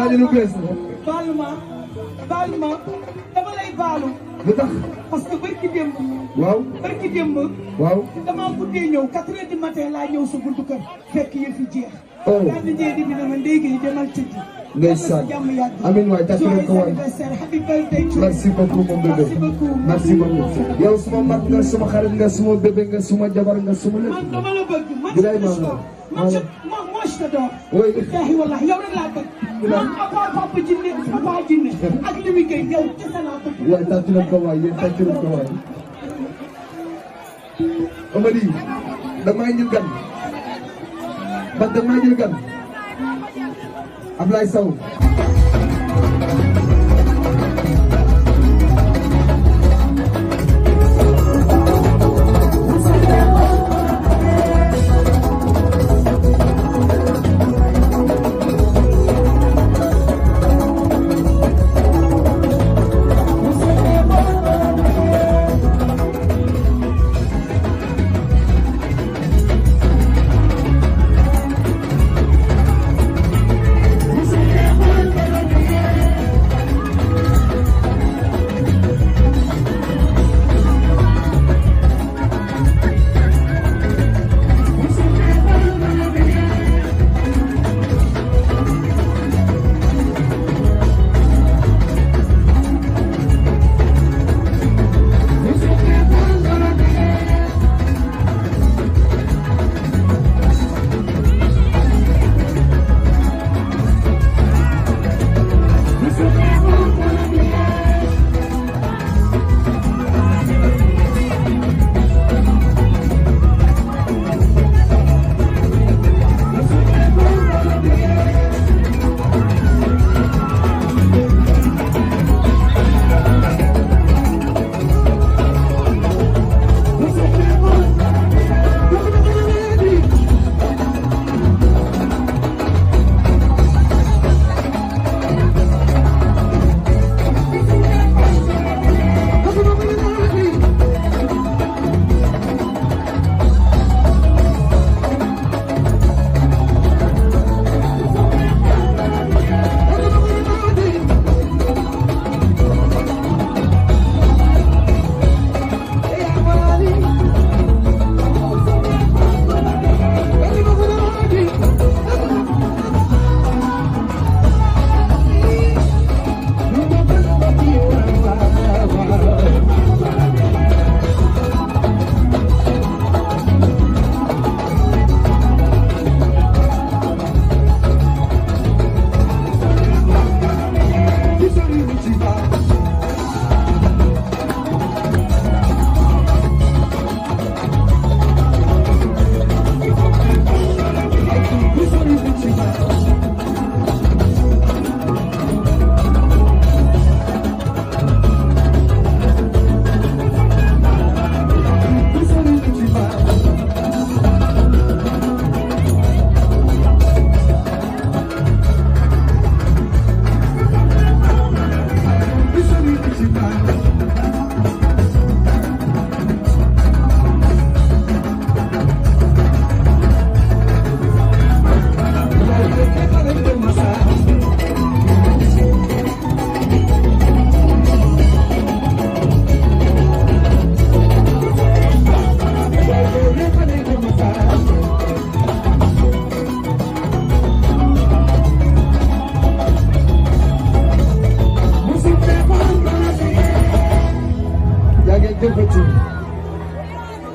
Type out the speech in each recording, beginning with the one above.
ni lu bees la. baalu ma dama lay baalu. lu tax. parce que barki démb. waaw barki démb. waaw. damaa guddee ñëw 4 heures du matin laa ñëw sa buntu kër. fekk yëf yi jeex. oh daal di njëriñ bi ne ma ndéy gi demal tëdd. ndeysaan amiin waay tàcc leen ko waay. merci beaucoup mon bébé. merci beaucoup. yow suma mag nga suma xarit nga suma bébé nga suma jabar nga suma lépp. man dama la bëgg. bilaay maa la moi je t'adore. oui. wallaahi wallaahi yow rek laa bëgg. man papa jinne papa jinne ak li muy gën yow kese laa bëgg. waay tàcc leen ko waay yéen tàcc leen ko waay. Amady damaa ñu gan. ba damaa ñu gan. Ablaye Sow.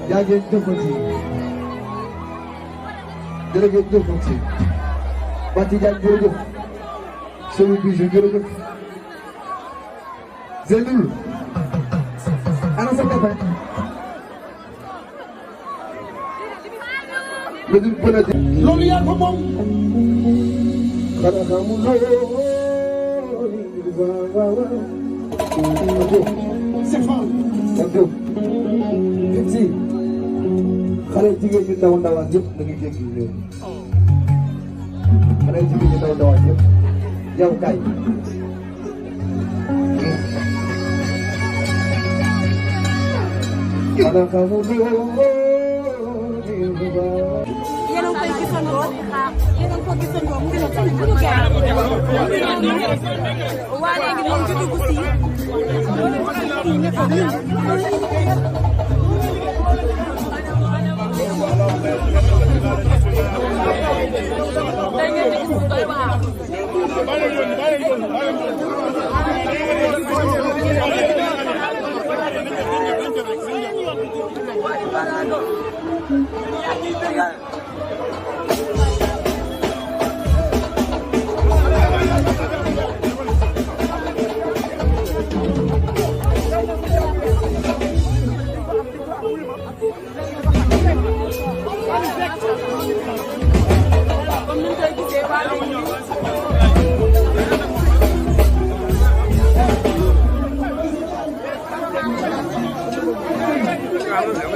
jërëjëf jëfati jërëjëf jëfati Bati Diagne jërëjëf Sëriñ Bijou jërëjëf Zeynoul ana sa copain loolu yaa ko moom xanaa xamuloo c'est fort si xale jigéen ñi ndaw ndawaan yëpp da ngay dégg léegi xale jigéen ñi ndaw ndawaan yëpp yow kay xanaa xamuloo yéen a ngi koy gisandoo yéen a ngi ko gisandoo mu ngi doon suñu gaay waa léegi moom ci dugg si Claro,